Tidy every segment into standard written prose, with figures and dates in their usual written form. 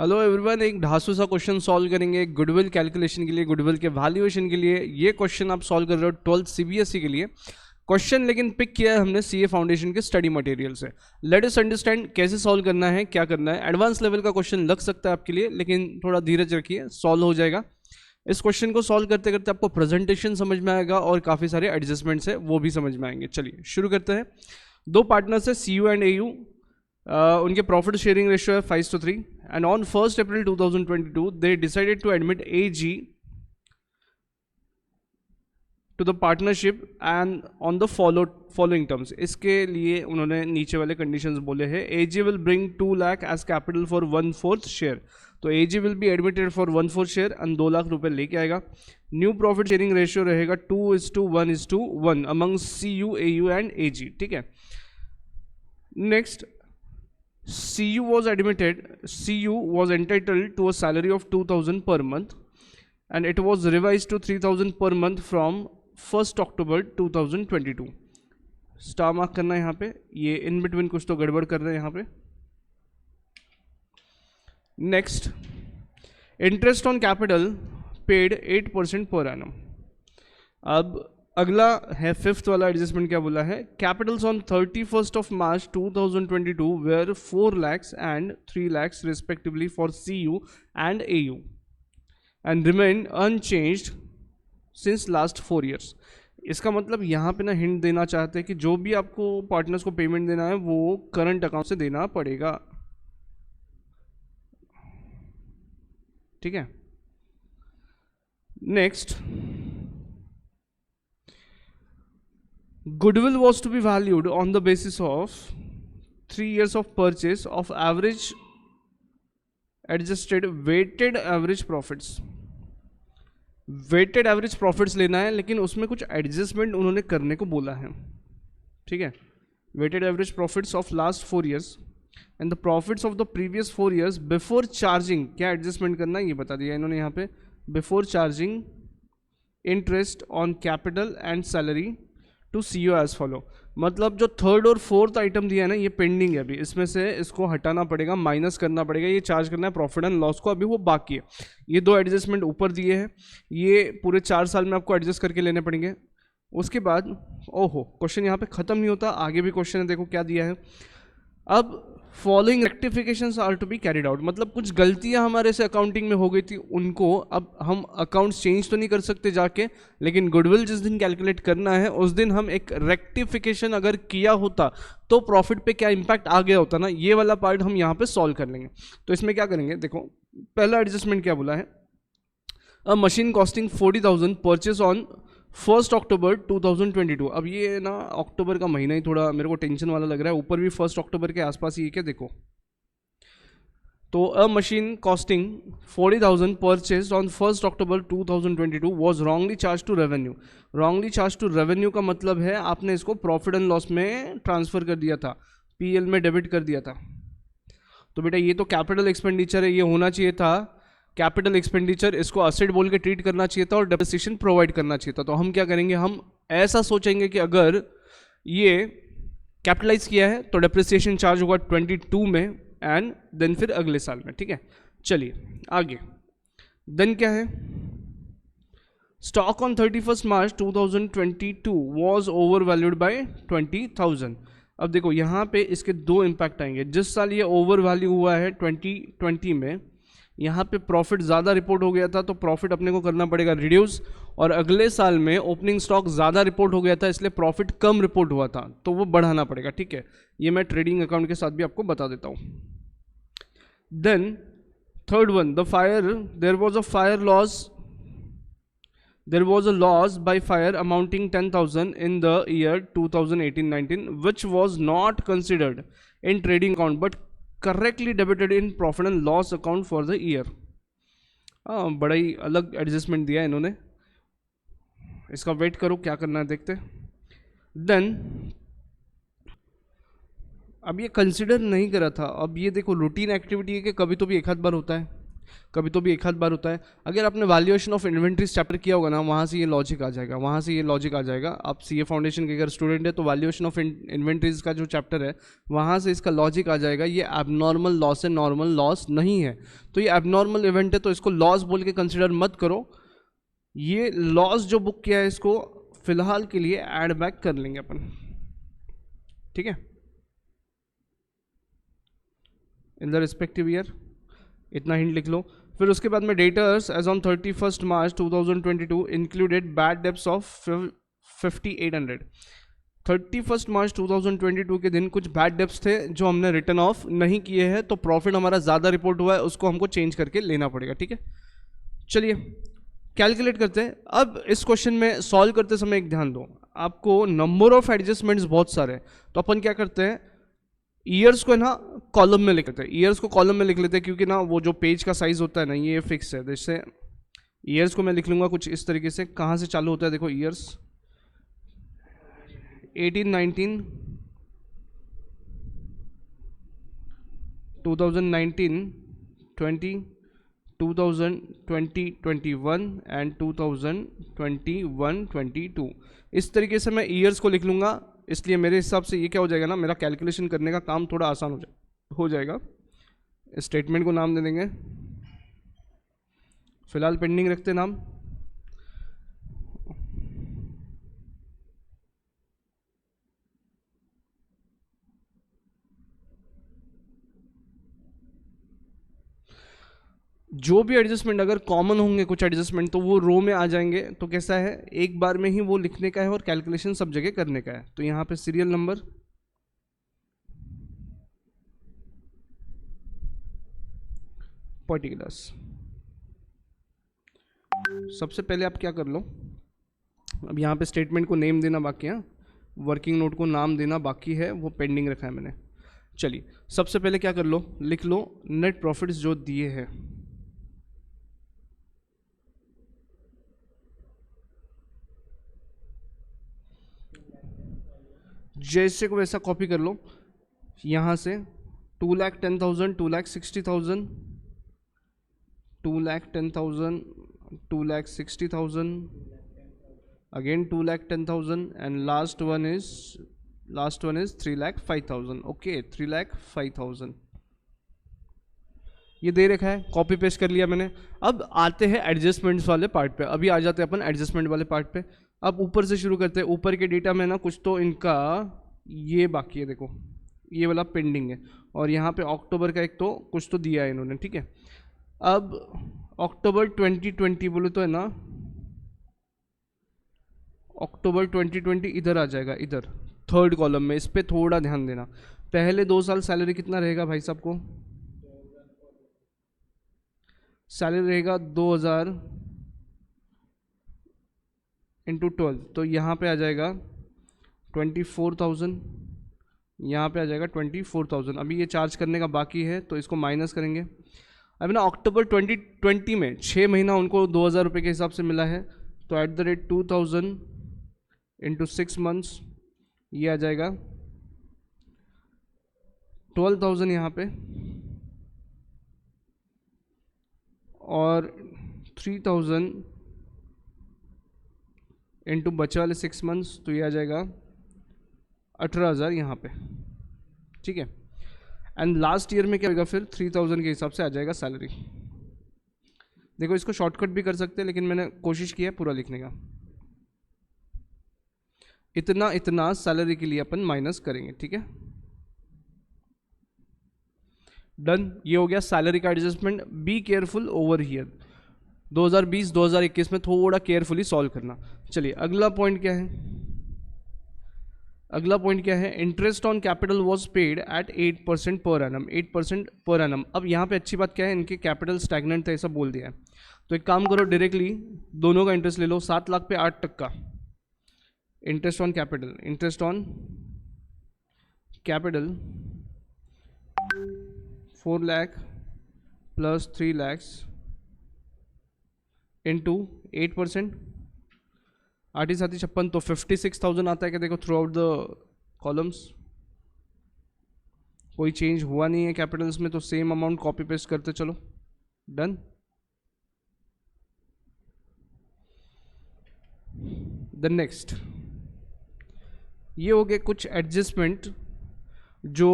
Hello everyone, एक ढांसू सा question solve करेंगे गुडविल कैलकुलेशन के लिए, गुडविल के वैल्यूएशन के लिए। ये क्वेश्चन आप सॉल्व कर रहे हो 12th सीबीएसई के लिए क्वेश्चन, लेकिन पिक किया है हमने सीए फाउंडेशन के स्टडी मटेरियल से। लेट अस अंडरस्टैंड कैसे सॉल्व करना है, क्या करना है। एडवांस लेवल का क्वेश्चन लग सकता है आपके लिए, लेकिन थोड़ा धीरज रखिए, सॉल्व हो जाएगा। इस क्वेश्चन को सॉल्व करते करते आपको प्रेजेंटेशन समझ में आएगा और काफ़ी सारे एडजस्टमेंट्स है वो भी समझ में आएंगे। चलिए शुरू करते हैं। दो पार्टनर्स है C U and A U. उनके प्रॉफिट शेयरिंग रेशियो है 5:3 and on 1st April 2022 they decided to admit AG to the partnership and on the following terms. इसके लिए उन्होंने नीचे वाले कंडीशंस बोले हैं। AG will bring 2 lakh as capital for 1/4 share, तो AG will be admitted for 1/4 share and 2 lakh रुपए लेके आएगा। न्यू प्रॉफिट शेयरिंग रेशियो रहेगा 2:1:1 among CU, AU and AG। ठीक है, next CU was entitled to a salary of 2,000 per month and it was revised to 3,000 per month from 1st October 2022। Star mark करना है यहाँ पे, ये in between कुछ तो गड़बड़ कर रहे हैं यहाँ पे। Next, interest on capital paid 8% per annum. अब अगला है 5th वाला एडजस्टमेंट, क्या बोला है। Capitals on 31st March 2022 were 4 lakhs and 3 lakhs respectively for CU and AU and remain unchanged since last 4 years। इसका मतलब यहाँ पे ना हिंट देना चाहते हैं कि जो भी आपको पार्टनर्स को पेमेंट देना है वो करंट अकाउंट से देना पड़ेगा। ठीक है, next, goodwill was to be valued on the basis of 3 years of purchase of average adjusted weighted average profits। weighted average profits लेना है, लेकिन उसमें कुछ एडजस्टमेंट उन्होंने करने को बोला है। ठीक है, weighted average profits of last 4 years and the profits of the previous 4 years before charging। क्या एडजस्टमेंट करना है ये बता दिया इन्होंने यहाँ पे। before charging interest on capital and salary to CU as follow. मतलब जो 3rd और 4th आइटम दिया है ना, ये पेंडिंग है अभी, इसमें से इसको हटाना पड़ेगा, माइनस करना पड़ेगा, ये चार्ज करना है प्रॉफिट एंड लॉस को, अभी वो बाकी है। ये दो एडजस्टमेंट ऊपर दिए हैं, ये पूरे 4 साल में आपको एडजस्ट करके लेने पड़ेंगे। उसके बाद ओहो, क्वेश्चन यहाँ पे ख़त्म नहीं होता, आगे भी क्वेश्चन है, देखो क्या दिया है। अब following rectifications are to be carried out, मतलब कुछ गलतियां हमारे से अकाउंटिंग में हो गई थी, उनको अब हम अकाउंट्स चेंज तो नहीं कर सकते जाके, लेकिन गुडविल जिस दिन कैलकुलेट करना है उस दिन हम एक रेक्टिफिकेशन अगर किया होता तो प्रॉफिट पे क्या इंपैक्ट आ गया होता ना, ये वाला पार्ट हम यहाँ पे सॉल्व कर लेंगे। तो इसमें क्या करेंगे, देखो पहला एडजस्टमेंट क्या बोला है। अ machine costing 40,000 purchase on 1st October 2022। अब ये ना अक्टूबर का महीना ही थोड़ा मेरे को टेंशन वाला लग रहा है, ऊपर भी 1st October के आसपास ही है क्या, देखो। तो a machine costing 40,000 purchase on 1st October 2022 was wrongly charge to revenue. Wrongly charge to revenue का मतलब है आपने इसको प्रॉफिट एंड लॉस में ट्रांसफर कर दिया था, PL में डेबिट कर दिया था। तो बेटा ये तो कैपिटल एक्सपेंडिचर है, ये होना चाहिए था कैपिटल एक्सपेंडिचर, इसको असेट बोल के ट्रीट करना चाहिए था और डेप्रिसिएशन प्रोवाइड करना चाहिए था। तो हम क्या करेंगे, हम ऐसा सोचेंगे कि अगर ये कैपिटलाइज किया है तो डेप्रिसिएशन चार्ज होगा 22 में एंड देन फिर अगले साल में। ठीक है, चलिए आगे। देन क्या है, stock on 31st March 2022 was over valued bye 20,000। अब देखो यहाँ पे इसके दो इम्पैक्ट आएंगे। जिस साल ये ओवर वैल्यू हुआ है 2020 में, यहाँ पे प्रॉफिट ज़्यादा रिपोर्ट हो गया था तो प्रॉफिट अपने को करना पड़ेगा रिड्यूस, और अगले साल में ओपनिंग स्टॉक ज़्यादा रिपोर्ट हो गया था इसलिए प्रॉफिट कम रिपोर्ट हुआ था तो वो बढ़ाना पड़ेगा। ठीक है, ये मैं ट्रेडिंग अकाउंट के साथ भी आपको बता देता हूँ। Then third one, the fire, there was a loss by fire amounting 10,000 in the year 2018-19 which was not considered in trading account but correctly debited in profit and loss account for the year. बड़ा ही अलग adjustment दिया है इन्होंने, इसका wait करो क्या करना है देखते। देन अब ये कंसिडर नहीं करा था, अब ये देखो रूटीन एक्टिविटी है कि कभी तो भी एक आध बार होता है, कभी तो भी एक आध बार होता है। अगर आपने वैल्यूएशन ऑफ इन्वेंट्रीज चैप्टर किया होगा ना, वहाँ से ये लॉजिक आ जाएगा, वहाँ से ये लॉजिक आ जाएगा। आप सीए फाउंडेशन के अगर स्टूडेंट है तो वैल्यूएशन ऑफ इन्वेंट्रीज का जो चैप्टर है वहाँ से इसका लॉजिक आ जाएगा। ये एबनॉर्मल लॉस है, नॉर्मल लॉस नहीं है। तो ये एबनॉर्मल इवेंट है तो इसको लॉस बोल के कंसिडर मत करो। ये लॉस जो बुक किया है इसको फिलहाल के लिए ऐड बैक कर लेंगे अपन, ठीक है, इन द रिस्पेक्टिव ईयर। इतना हिंट लिख लो। फिर उसके बाद में debtors as on 31 March 2022 included bad debts of 5800। 31 मार्च 2022 के दिन कुछ बैड डेब्ट्स थे जो हमने रिटर्न ऑफ नहीं किए हैं, तो प्रॉफिट हमारा ज़्यादा रिपोर्ट हुआ है, उसको हमको चेंज करके लेना पड़ेगा, ठीक है। चलिए कैलकुलेट करते हैं। अब इस क्वेश्चन में सॉल्व करते समय एक ध्यान दो, आपको नंबर ऑफ एडजस्टमेंट्स बहुत सारे हैं, तो अपन क्या करते हैं, ईयर्स को ना कॉलम में लिख लेते हैं। ईयर्स को कॉलम में लिख लेते हैं क्योंकि ना वो जो पेज का साइज होता है ना ये फिक्स है। जैसे ईयर्स को मैं लिख लूँगा कुछ इस तरीके से। कहाँ से चालू होता है देखो, ईयर्स 18, 19, 2019, 20, 2020, 21 एंड 2021, 22। इस तरीके से मैं ईयर्स को लिख लूँगा, इसलिए मेरे हिसाब से ये क्या हो जाएगा ना, मेरा कैलकुलेशन करने का काम थोड़ा आसान हो जाएगा। स्टेटमेंट को नाम दे देंगे, फिलहाल पेंडिंग रखते नाम। जो भी एडजस्टमेंट अगर कॉमन होंगे कुछ एडजस्टमेंट तो वो रो में आ जाएंगे। तो कैसा है, एक बार में ही वो लिखने का है और कैलकुलेशन सब जगह करने का है। तो यहाँ पे सीरियल नंबर, पर्टिकुलर्स, सबसे पहले आप क्या कर लो, अब यहाँ पे स्टेटमेंट को नेम देना बाकी है, वर्किंग नोट को नाम देना बाकी है, वो पेंडिंग रखा है मैंने। चलिए सबसे पहले क्या कर लो, लिख लो नेट प्रॉफिट्स जो दिए हैं। जैसे को वैसा कॉपी कर लो, यहाँ से 2,10,000, 2,60,000, 2,10,000, 2,60,000, again 2,10,000 and last one is 3,05,000। Okay 3,05,000 ये दे रखा है, कॉपी पेस्ट कर लिया मैंने। अब आते हैं एडजस्टमेंट्स वाले पार्ट पे। अभी आ जाते हैं अपन एडजस्टमेंट वाले पार्ट पे। अब ऊपर से शुरू करते हैं। ऊपर के डेटा में ना कुछ तो इनका ये बाकी है, देखो ये वाला पेंडिंग है, और यहाँ पे अक्टूबर का एक तो कुछ तो दिया है इन्होंने, ठीक है। अब अक्टूबर 2020 बोले तो है ना, अक्टूबर 2020 इधर आ जाएगा, इधर थर्ड कॉलम में। इस पर थोड़ा ध्यान देना। पहले 2 साल सैलरी कितना रहेगा भाई साहब को, सैलरी रहेगा 2,000 इंटू 12, तो यहाँ पे आ जाएगा 24,000, यहाँ पे आ जाएगा 24,000। अभी ये चार्ज करने का बाकी है तो इसको माइनस करेंगे। अभी ना अक्टूबर 2020 में 6 महीना उनको 2,000 रुपये के हिसाब से मिला है, तो eight the rate 2,000 into 6 months ये आ जाएगा 12,000 यहाँ पे, और 3,000 इंटू बचे वाले 6 मंथ्स, तो ये आ जाएगा 18,000 यहाँ पे, ठीक है। एंड लास्ट ईयर में क्या होगा फिर 3,000 के हिसाब से आ जाएगा सैलरी। देखो इसको शॉर्टकट भी कर सकते हैं, लेकिन मैंने कोशिश की है पूरा लिखने का। इतना इतना सैलरी के लिए अपन माइनस करेंगे, ठीक है। डन, ये हो गया सैलरी का adjustment. Be careful over here. 2020-2021 में थोड़ा केयरफुली सॉल्व करना। चलिए अगला पॉइंट क्या है, अगला पॉइंट क्या है, interest on capital was paid at 8% per annum, 8% per annum. अब यहाँ पे अच्छी बात क्या है, इनके कैपिटल स्टैग्नेंट था ऐसा बोल दिया है, तो एक काम करो डायरेक्टली दोनों का इंटरेस्ट ले लो। 7 लाख पे 8% interest on capital, interest on capital 4 lakh plus 3 lakh into 8%, 8 7 56, तो 56,000 आता है क्या, देखो थ्रू आउट द कॉलम्स कोई चेंज हुआ नहीं है कैपिटल्स में, तो सेम अमाउंट कॉपी पेस्ट करते चलो। डन। द नेक्स्ट, ये हो गए कुछ एडजस्टमेंट जो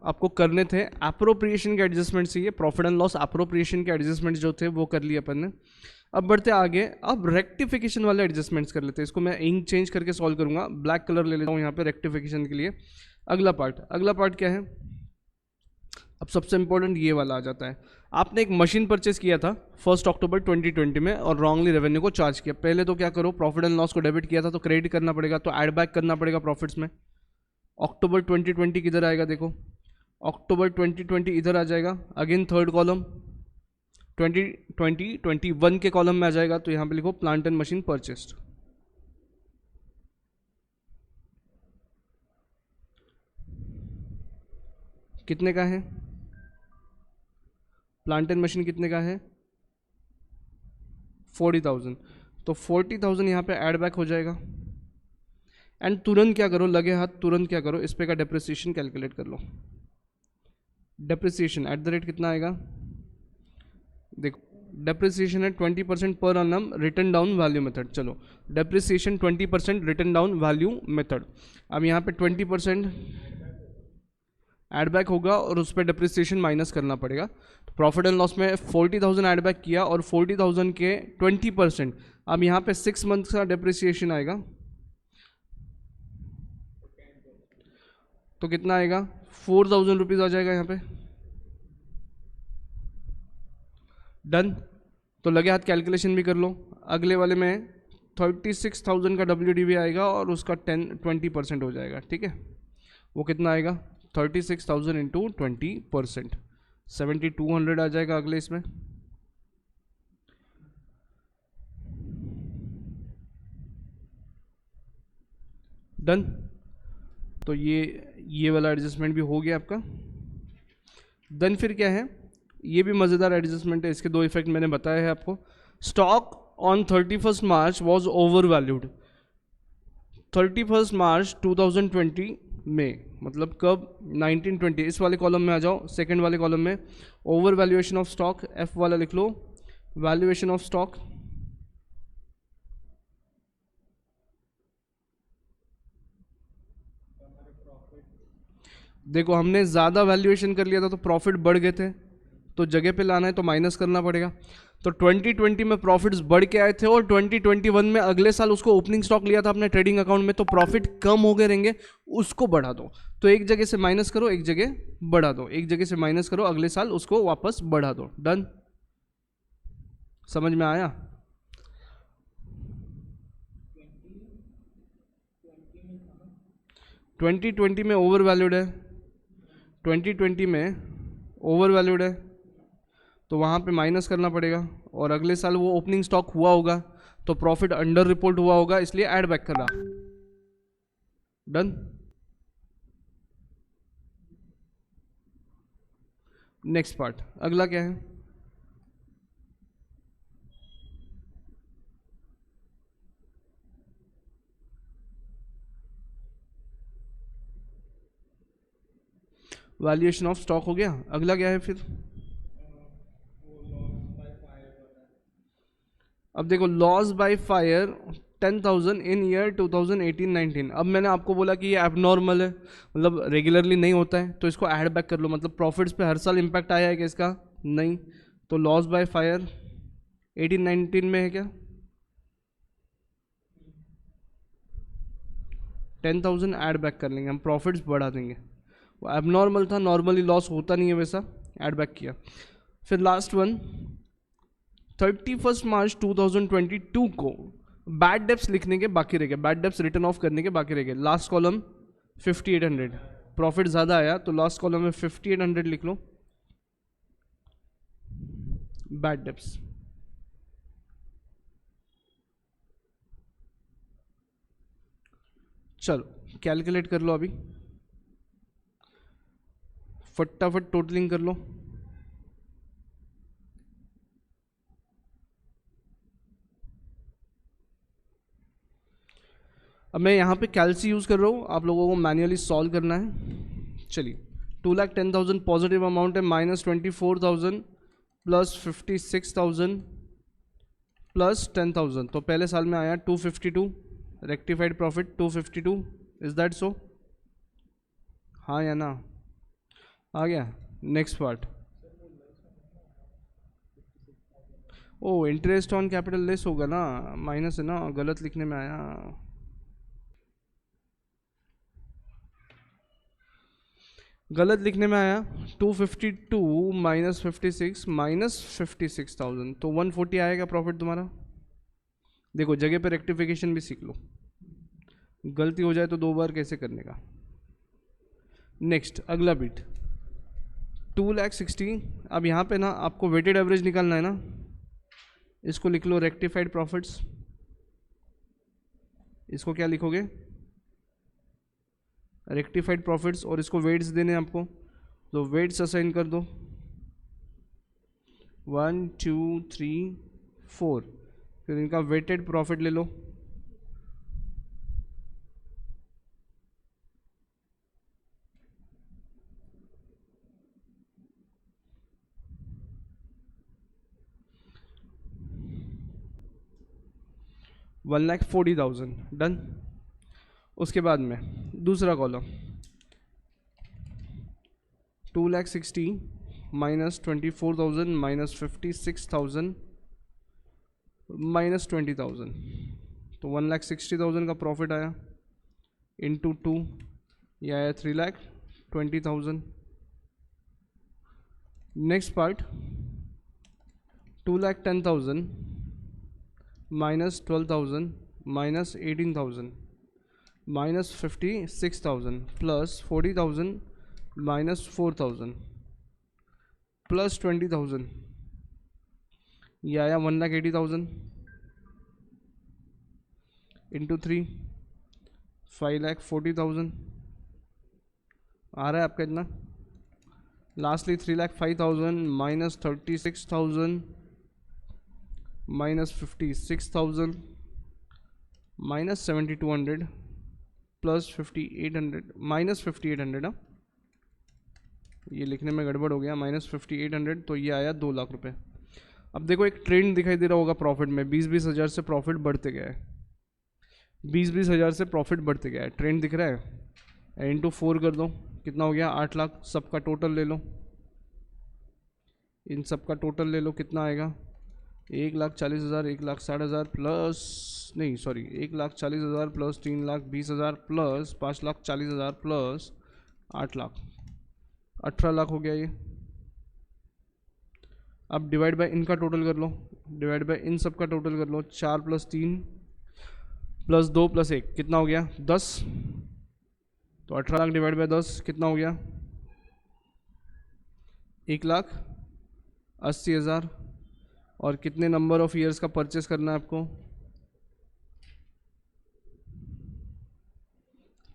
आपको करने थे। अप्रोप्रिएशन के एडजस्टमेंट से, ये प्रॉफिट एंड लॉस अप्रोप्रिएशन के एडजस्टमेंट जो थे वो कर लिए अपन ने। अब बढ़ते आगे, अब रेक्टिफिकेशन वाले एडजस्टमेंट्स कर लेते हैं। इसको मैं इंक चेंज करके सॉल्व करूंगा, ब्लैक कलर ले लेता हूँ यहाँ पे रेक्टिफिकेशन के लिए। अगला पार्ट क्या है, अब सबसे इंपॉर्टेंट ये वाला आ जाता है। आपने एक मशीन परचेस किया था 1 अक्टूबर 2020 में और रॉन्गली रेवेन्यू को चार्ज किया। पहले तो क्या करो, प्रॉफिट एंड लॉस को डेबिट किया था तो क्रेडिट करना पड़ेगा, तो ऐड बैक करना पड़ेगा प्रॉफिट्स में। अक्टूबर 2020 किधर आएगा, देखो अक्टूबर 2020 इधर आ जाएगा। अगेन थर्ड कॉलम 2021 के कॉलम में आ जाएगा, तो यहाँ पे लिखो प्लांट एंड मशीन परचेस्ड। कितने का है प्लांट एंड मशीन, कितने का है 40,000, तो 40,000 यहाँ पे ऐड बैक हो जाएगा। एंड तुरंत क्या करो, लगे हाथ तुरंत क्या करो, इस पे का डेप्रिसिएशन कैलकुलेट कर लो। डेप्रिसिएशन एट द रेट कितना आएगा, देखो डेप्रिसिएशन है 20% per annum written down value method. चलो depreciation 20% written down value method. अब यहाँ पे 20% ऐड बैक होगा और उस पर डेप्रिसिएशन माइनस करना पड़ेगा। तो प्रॉफिट एंड लॉस में 40,000 ऐड बैक किया और 40,000 के 20%, अब यहाँ पे 6 मंथ का डेप्रिसिएशन आएगा, तो कितना आएगा 4,000 रुपीज़ आ जाएगा यहाँ पे। डन। तो लगे हाथ कैलकुलेशन भी कर लो। अगले वाले में 36,000 का WDV आएगा और उसका 20% हो जाएगा, ठीक है। वो कितना आएगा 36,000 इंटू 20%, 7,200 आ जाएगा अगले इसमें। डन। तो ये वाला एडजस्टमेंट भी हो गया आपका। देन फिर क्या है, ये भी मज़ेदार एडजस्टमेंट है, इसके दो इफेक्ट मैंने बताया है आपको। Stock on 31 March was over valued. 31 मार्च 2020 में, मतलब कब 1920, इस वाले कॉलम में आ जाओ, सेकंड वाले कॉलम में over valuation of stock, F वाला लिख लो, वैल्यूएशन ऑफ स्टॉक। देखो हमने ज़्यादा वैल्यूएशन कर लिया था तो प्रॉफिट बढ़ गए थे, तो जगह पे लाना है तो माइनस करना पड़ेगा। तो 2020 में प्रॉफिट्स बढ़ के आए थे और 2021 में अगले साल उसको ओपनिंग स्टॉक लिया था अपने ट्रेडिंग अकाउंट में, तो प्रॉफिट कम हो गए रहेंगे, उसको बढ़ा दो। तो एक जगह से माइनस करो, एक जगह बढ़ा दो, एक जगह से माइनस करो, अगले साल उसको वापस बढ़ा दो। डन। समझ में आया। 2020 में ओवर वैल्यूड है, 2020 में ओवर वैल्यूड है, तो वहाँ पे माइनस करना पड़ेगा और अगले साल वो ओपनिंग स्टॉक हुआ होगा तो प्रॉफिट अंडर रिपोर्ट हुआ होगा, इसलिए ऐड बैक कर रहा। डन। नेक्स्ट पार्ट, अगला क्या है, वैल्यूएशन ऑफ स्टॉक हो गया। अगला क्या है फिर, अब देखो loss by fire 10,000 in year 2018-19। अब मैंने आपको बोला कि ये एबनॉर्मल है, मतलब रेगुलरली नहीं होता है, तो इसको ऐड बैक कर लो। मतलब प्रॉफिट्स पे हर साल इम्पैक्ट आया है क्या इसका, नहीं, तो लॉस बाय फायर 18-19 में है क्या, 10,000 ऐड बैक कर लेंगे हम, प्रॉफिट्स बढ़ा देंगे। वो एबनॉर्मल था, नॉर्मली लॉस होता नहीं है वैसा, ऐड बैक किया। फिर लास्ट वन 31 मार्च 2022 को बैड डेप्स लिखने के बाकी रह गए, बैड डेप्स रिटर्न ऑफ करने के बाकी रह गए। लास्ट कॉलम 5800, प्रॉफिट ज़्यादा आया तो लास्ट कॉलम में 5800 लिख लो, बैड डेप्स। चलो कैलकुलेट कर लो, अभी फटाफट टोटलिंग कर लो। अब मैं यहाँ पे कैलसी यूज़ कर रहा हूँ, आप लोगों को मैन्युअली सॉल्व करना है। चलिए 2,10,000 पॉजिटिव अमाउंट है, -24,000 प्लस 56,000 प्लस 10,000, तो पहले साल में आया 252, rectified profit 252, is that so? हाँ या ना? आ गया। नेक्स्ट पार्ट, ओ इंटरेस्ट ऑन कैपिटल लेस होगा ना, माइनस है ना, गलत लिखने में आया। गलत लिखने में आया, 252 माइनस 56 माइनस 56,000, तो 140 आएगा प्रॉफिट तुम्हारा। देखो जगह पे रेक्टिफिकेशन भी सीख लो, गलती हो जाए तो 2 बार कैसे करने का। नेक्स्ट अगला बीट 2,60,000। अब यहाँ पे ना आपको वेटेड एवरेज निकालना है ना, इसको लिख लो रेक्टिफाइड प्रॉफिट्स। इसको क्या लिखोगे? रेक्टिफाइड प्रॉफिट्स, और इसको वेट्स देने आपको, तो वेट्स असाइन कर दो 1 2 3 4, फिर इनका वेटेड प्रॉफिट ले लो। $1,40,000 डन। उसके बाद में दूसरा कॉलम 2,60,000 माइनस 24,000 माइनस 56,000 माइनस 20,000, तो 1,60,000 का प्रॉफिट आया इंटू 2, यह आया 3,20,000। Next part 2,10,000 minus 12,000 minus 18,000 minus 56,000 plus 40,000 minus 4,000 plus 20,000, यह आया 1,80,000 इंटू 3, 5,40,000 आ रहा है आपका इतना। Lastly 3,05,000 minus 36,000 minus 56,000 minus 7,200 plus 5,800 minus 5,800। ये लिखने में गड़बड़ हो गया, माइनस 5,800, तो ये आया 2 लाख रुपए। अब देखो एक ट्रेंड दिखाई दे रहा होगा प्रॉफिट में, 20-20 हज़ार से प्रॉफिट बढ़ते गया है, 20-20 हज़ार से प्रॉफिट बढ़ते गया है, ट्रेंड दिख रहा है। इंटू 4 कर दो, कितना हो गया? 8 लाख। सबका टोटल ले लो, इन सबका टोटल ले लो, कितना आएगा? 1,40,000 1,60,000 प्लस, नहीं sorry, 1,40,000 plus 3,20,000 plus 5,40,000 plus 8 lakh, 18 lakh हो गया ये। अब डिवाइड बाय इनका टोटल कर लो, डिवाइड बाय इन सब का टोटल कर लो, 4 प्लस 3 प्लस 2 प्लस 1, कितना हो गया? 10। तो 18 लाख डिवाइड बाय 10 कितना हो गया? 1,80,000। और कितने नंबर ऑफ ईयर्स का परचेस करना है आपको?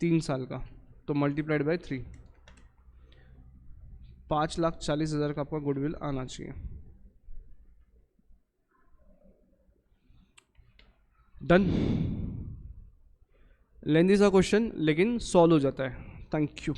3 साल का, तो मल्टीप्लाइड बाय 3, 5,40,000 का आपका गुडविल आना चाहिए। डन। लेंदी सा क्वेश्चन लेकिन सॉल्व हो जाता है। Thank you.